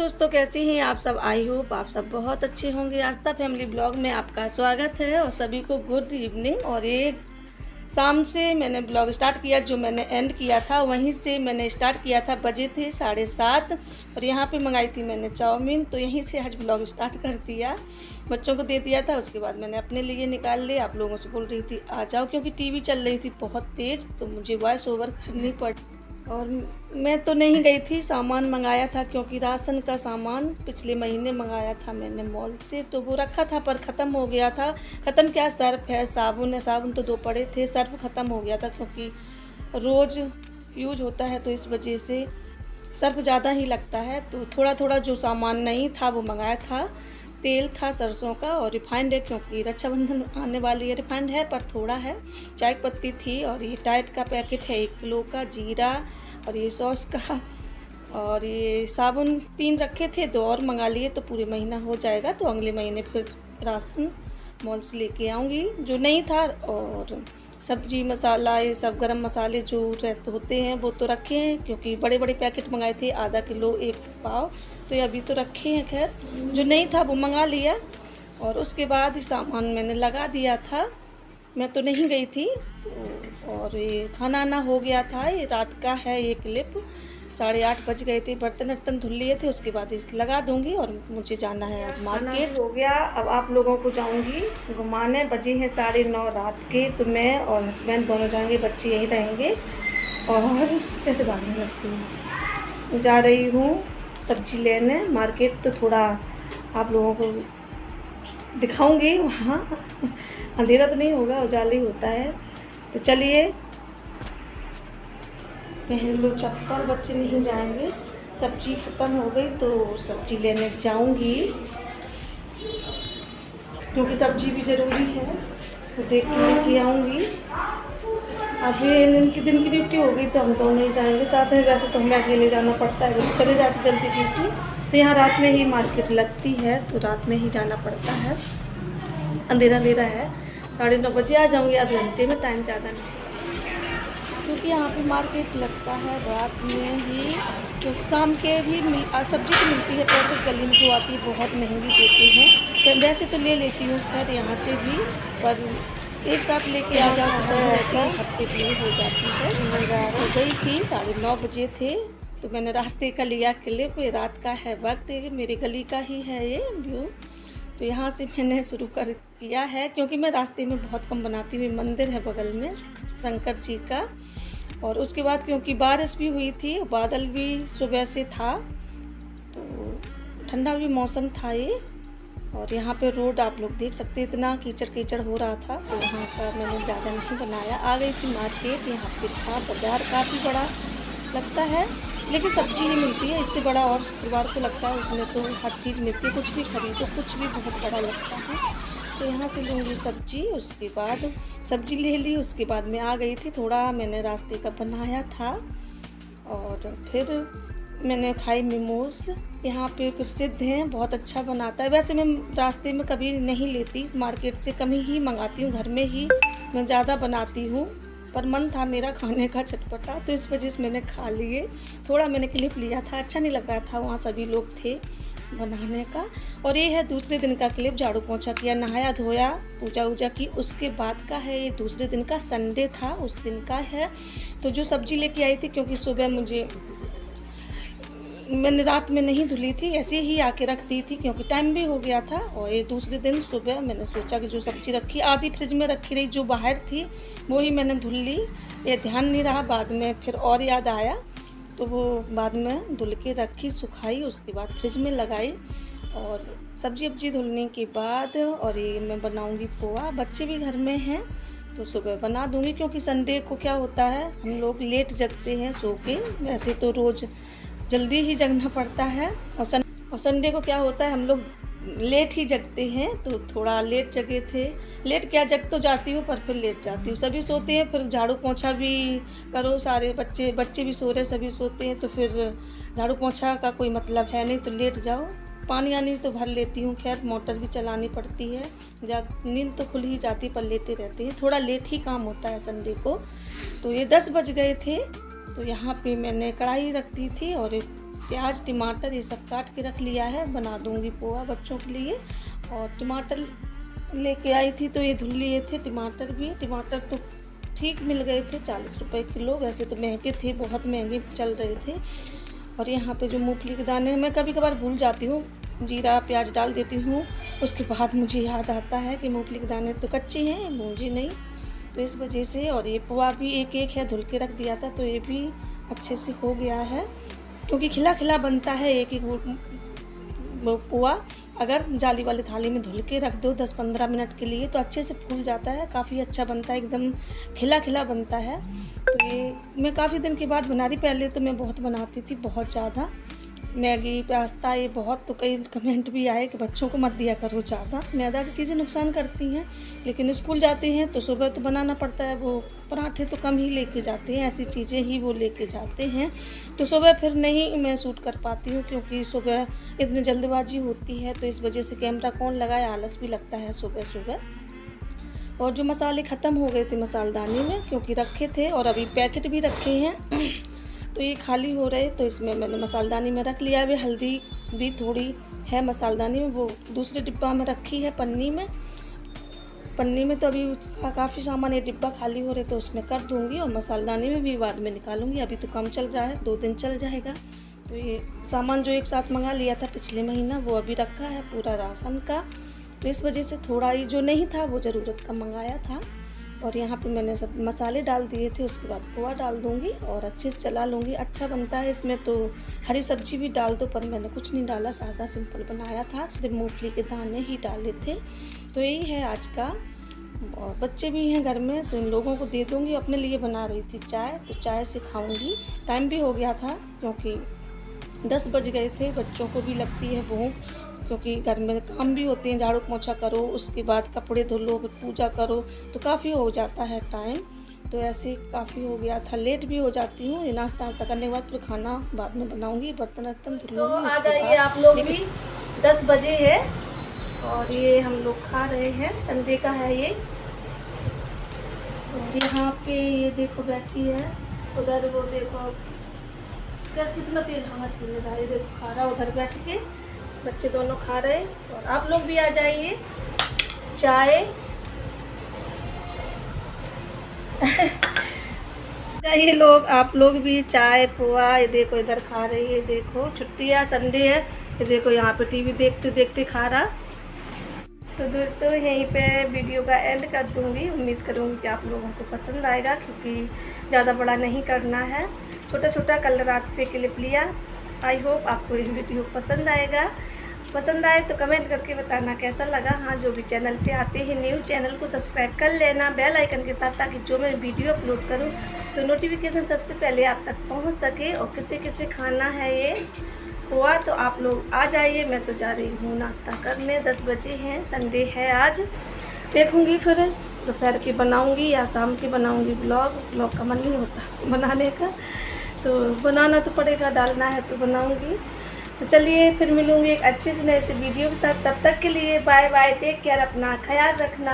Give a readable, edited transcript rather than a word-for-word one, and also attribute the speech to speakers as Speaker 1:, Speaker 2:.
Speaker 1: दोस्तों, कैसे हैं आप सब। आई होप आप सब बहुत अच्छे होंगे। आस्था फैमिली ब्लॉग में आपका स्वागत है और सभी को गुड इवनिंग। और एक शाम से मैंने ब्लॉग स्टार्ट किया, जो मैंने एंड किया था वहीं से मैंने स्टार्ट किया था। बजे थे 7:30 और यहाँ पे मंगाई थी मैंने चाउमीन, तो यहीं से आज ब्लॉग स्टार्ट कर दिया। बच्चों को दे दिया था, उसके बाद मैंने अपने लिए निकाल लिया। आप लोगों से बोल रही थी आ जाओ, क्योंकि टीवी चल रही थी बहुत तेज़, तो मुझे वॉइस ओवर करनी पड़ी। और मैं तो नहीं गई थी, सामान मंगाया था, क्योंकि राशन का सामान पिछले महीने मंगाया था मैंने मॉल से, तो वो रखा था पर ख़त्म हो गया था। ख़त्म क्या, सर्फ है, साबुन है, साबुन तो 2 पड़े थे, सर्फ ख़त्म हो गया था, क्योंकि रोज़ यूज होता है तो इस वजह से सर्फ ज़्यादा ही लगता है। तो थोड़ा थोड़ा जो सामान नहीं था वो मंगाया था। तेल था सरसों का और रिफाइंड है, क्योंकि रक्षाबंधन आने वाली है। रिफाइंड है पर थोड़ा है। चाय पत्ती थी और ये टाइट का पैकेट है 1 किलो का, जीरा और ये सॉस का, और ये साबुन 3 रखे थे, 2 और मंगा लिए तो पूरे महीना हो जाएगा। तो अगले महीने फिर राशन मॉल से लेके आऊँगी जो नहीं था। और सब्जी मसाला, ये सब गरम मसाले जो रहते होते हैं वो तो रखे हैं, क्योंकि बड़े बड़े पैकेट मंगाए थे, आधा किलो 1 पाव, तो ये अभी तो रखे हैं। खैर जो नहीं था वो मंगा लिया। और उसके बाद सामान मैंने लगा दिया था, मैं तो नहीं गई थी। तो और ये खाना आना हो गया था, ये रात का है ये क्लिप। 8:30 बज गए थे, बर्तन वर्तन धुल लिए थे, उसके बाद इस लगा दूंगी। और मुझे जाना है आज मार्केट। हो गया, अब आप लोगों को जाऊंगी घुमाने। बजे हैं 9:30 रात के, तो मैं और हस्बैंड दोनों जाएंगे, बच्चे यहीं रहेंगे। और कैसे भागने लगती हूँ, जा रही हूँ सब्जी लेने मार्केट, तो थोड़ा आप लोगों को दिखाऊंगी वहाँ। अंधेरा तो नहीं होगा, उजाला ही होता है। तो चलिए पहन लो चप्पल, बच्चे नहीं जाएंगे। सब्जी ख़त्म हो गई तो सब्जी लेने जाऊंगी, क्योंकि सब्जी भी ज़रूरी है, तो देख के लेके आऊँगी। अभी इनकी दिन की ड्यूटी हो गई तो हम दोनों ही जाएंगे साथ में। वैसे तो हमें अकेले जाना पड़ता है, तो चले जाते जल्दी ड्यूटी, तो यहाँ रात में ही मार्केट लगती है, तो रात में ही जाना पड़ता है। अंधेरा अंधेरा है, 9:30 बजे आ जाऊँगी, आधे घंटे में, टाइम ज़्यादा नहीं, क्योंकि यहाँ पे मार्केट लगता है रात में ही। तो शाम के भी सब्जी तो मिलती है, पैकेट गली में जो आती है बहुत महंगी देती हैं, तो वैसे तो ले लेती हूँ खैर यहाँ से भी, पर एक साथ लेके आ जाओ तो सही रहती है, हफ्ते के लिए हो जाती है। हो गई थी, 9:30 बजे थे, तो मैंने रास्ते का लिया क्लिप। रात का है वक्त, मेरी गली का ही है ये व्यू, तो यहाँ से मैंने शुरू कर किया है, क्योंकि मैं रास्ते में बहुत कम बनाती हूँ। मंदिर है बगल में शंकर जी का। और उसके बाद क्योंकि बारिश भी हुई थी, बादल भी सुबह से था, तो ठंडा भी मौसम था ये। और यहाँ पे रोड आप लोग देख सकते हैं, इतना कीचड़ कीचड़ हो रहा था, तो यहाँ का मैंने ज़्यादा नहीं बनाया। आ गई थी मार्केट, यहाँ पे था बाज़ार, काफ़ी बड़ा लगता है, लेकिन सब्जी ही मिलती है। इससे बड़ा और शुक्रवार को लगता है, उसमें तो हर चीज़ मिलती है, कुछ भी खरीदो कुछ भी बहुत बड़ा लगता है। तो यहाँ से लूँगी सब्जी, उसके बाद सब्जी ले ली। उसके बाद मैं आ गई थी, थोड़ा मैंने रास्ते का बनाया था, और फिर मैंने खाई मोमोज़। यहाँ पे प्रसिद्ध हैं, बहुत अच्छा बनाता है। वैसे मैं रास्ते में कभी नहीं लेती, मार्केट से कम ही मंगाती हूँ, घर में ही मैं ज़्यादा बनाती हूँ, पर मन था मेरा खाने का चटपटा, तो इस वजह से मैंने खा लिए। थोड़ा मैंने क्लिप लिया था, अच्छा नहीं लग रहा था, वहाँ सभी लोग थे बनाने का। और ये है दूसरे दिन का क्लिप, झाड़ू पोंछा किया, नहाया धोया, पूजा वूजा की, उसके बाद का है। ये दूसरे दिन का संडे था, उस दिन का है। तो जो सब्जी लेके आई थी, क्योंकि सुबह मैंने रात में नहीं धुली थी, ऐसे ही आके रख दी थी, क्योंकि टाइम भी हो गया था। और ये दूसरे दिन सुबह मैंने सोचा कि जो सब्ज़ी रखी, आधी फ्रिज में रखी रही, जो बाहर थी वो ही मैंने धुल ली। ये ध्यान नहीं रहा, बाद में फिर और याद आया, तो वो बाद में धुल के रखी, सुखाई, उसके बाद फ्रिज में लगाई। और सब्जी वब्जी धुलने के बाद, और ये मैं बनाऊँगी पोहा। बच्चे भी घर में हैं तो सुबह बना दूँगी, क्योंकि संडे को क्या होता है, हम लोग लेट जगते हैं सो के। वैसे तो रोज़ जल्दी ही जगना पड़ता है, और संडे को क्या होता है, हम लोग लेट ही जगते हैं, तो थोड़ा लेट जगे थे। लेट क्या, जग तो जाती हूँ पर फिर लेट जाती हूँ। सभी सोते हैं, फिर झाड़ू पोंछा भी करो, सारे बच्चे भी सो रहे, सभी सोते हैं, तो फिर झाड़ू पोंछा का कोई मतलब है नहीं, तो लेट जाओ। पानी आनी तो भर लेती हूँ, खैर मोटर भी चलानी पड़ती है, नींद तो खुल ही जाती, पर लेटे रहते हैं, थोड़ा लेट ही काम होता है संडे को। तो ये 10 बज गए थे, तो यहाँ पे मैंने कढ़ाई रख दी थी, और प्याज टमाटर ये सब काट के रख लिया है। बना दूंगी पोहा बच्चों के लिए। और टमाटर लेके आई थी तो ये धुल लिए थे टमाटर भी। टमाटर तो ठीक मिल गए थे, 40 रुपये किलो। वैसे तो महंगे थे, बहुत महंगे चल रहे थे। और यहाँ पे जो मूंगफली के दाने, मैं कभी कभार भूल जाती हूँ, जीरा प्याज डाल देती हूँ, उसके बाद मुझे याद आता है कि मूंगफली के दाने तो कच्चे हैं, भूंजी नहीं, तो इस वजह से। और ये पोहा भी एक एक है, धुल के रख दिया था तो ये भी अच्छे से हो गया है, क्योंकि खिला खिला बनता है एक एक पोहा। अगर जाली वाली थाली में धुल के रख दो 10-15 मिनट के लिए तो अच्छे से फूल जाता है, काफ़ी अच्छा बनता है, एकदम खिला खिला बनता है। तो ये मैं काफ़ी दिन के बाद बना रही। पहले तो मैं बहुत बनाती थी, बहुत ज़्यादा, मैगी पास्ता ये बहुत। तो कई कमेंट भी आए कि बच्चों को मत दिया करो ज़्यादा, मैदा की चीज़ें नुकसान करती हैं। लेकिन स्कूल जाते हैं तो सुबह तो बनाना पड़ता है, वो पराठे तो कम ही लेके जाते हैं, ऐसी चीज़ें ही वो लेके जाते हैं। तो सुबह फिर नहीं मैं शूट कर पाती हूँ, क्योंकि सुबह इतनी जल्दबाजी होती है, तो इस वजह से कैमरा कौन लगाए, आलस भी लगता है सुबह सुबह। और जो मसाले ख़त्म हो गए थे मसालदानी में, क्योंकि रखे थे और अभी पैकेट भी रखे हैं तो ये खाली हो रहे, तो इसमें मैंने मसालदानी में रख लिया है। हल्दी भी थोड़ी है मसालदानी में, वो दूसरे डिब्बा में रखी है पन्नी में। तो अभी उसका काफ़ी सामान, ये डिब्बा खाली हो रहे तो उसमें कर दूंगी, और मसालदानी में भी बाद में निकालूंगी। अभी तो कम चल रहा है, 2 दिन चल जाएगा। तो ये सामान जो एक साथ मंगा लिया था पिछले महीना, वो अभी रखा है पूरा राशन का। तो इस वजह से थोड़ा ही जो नहीं था वो ज़रूरत का मंगाया था। और यहाँ पे मैंने सब मसाले डाल दिए थे, उसके बाद पोहा डाल दूँगी और अच्छे से चला लूँगी। अच्छा बनता है। इसमें तो हरी सब्जी भी डाल दो, पर मैंने कुछ नहीं डाला, सादा सिंपल बनाया था, सिर्फ मूंगफली के दाने ही डाले थे। तो यही है आज का। और बच्चे भी हैं घर में तो इन लोगों को दे दूँगी। अपने लिए बना रही थी चाय, तो चाय से खाऊँगी। टाइम भी हो गया था, क्योंकि 10 बज गए थे। बच्चों को भी लगती है भूख, क्योंकि घर में काम भी होते हैं, झाड़ू पोछा करो, उसके बाद कपड़े धो लो, फिर पूजा करो, तो काफ़ी हो जाता है टाइम। तो ऐसे काफ़ी हो गया था, लेट भी हो जाती हूँ। ये नाश्ता करने के बाद फिर खाना बाद में बनाऊँगी, बर्तन वर्तन धुल लूँगी।
Speaker 2: आ जाइए आप लोग भी, 10 बजे है और ये हम लोग खा रहे हैं, संडे का है ये। और यहाँ पे ये देखो बैठी है, उधर वो देखो कितना तेज हवा चल रहा है, देखो खा रहा उधर बैठ के, बच्चे दोनों खा रहे। और आप लोग भी आ जाइए, चाय
Speaker 1: जाइए लोग, आप लोग भी चाय पोहा। ये देखो इधर खा रही है, देखो छुट्टी है, संडे है, ये देखो यहाँ पे टीवी देखते देखते खा रहा। तो दोस्तों यहीं पे वीडियो का एंड कर दूँगी। उम्मीद करूँगी कि आप लोगों को पसंद आएगा, क्योंकि ज़्यादा बड़ा नहीं करना है, छोटा छोटा कल रात से क्लिप लिया। आई होप आपको ये वीडियो पसंद आएगा। पसंद आए तो कमेंट करके बताना कैसा लगा। हाँ, जो भी चैनल पे आते हैं न्यू, चैनल को सब्सक्राइब कर लेना बेल आइकन के साथ, ताकि जो मैं वीडियो अपलोड करूँ तो नोटिफिकेशन सबसे पहले आप तक पहुँच सके। और किसे किसे खाना है ये पोहा तो आप लोग आ जाइए। मैं तो जा रही हूँ नाश्ता करने, 10 बजे हैं, संडे है आज। देखूँगी फिर दोपहर की बनाऊँगी या शाम की बनाऊँगी ब्लॉग का मन नहीं होता बनाने का, तो बनाना तो पड़ेगा, डालना है तो बनाऊँगी। तो चलिए फिर मिलूँगी एक अच्छे से नए से वीडियो के साथ। तब तक के लिए बाय बाय, टेक केयर, अपना ख्याल रखना।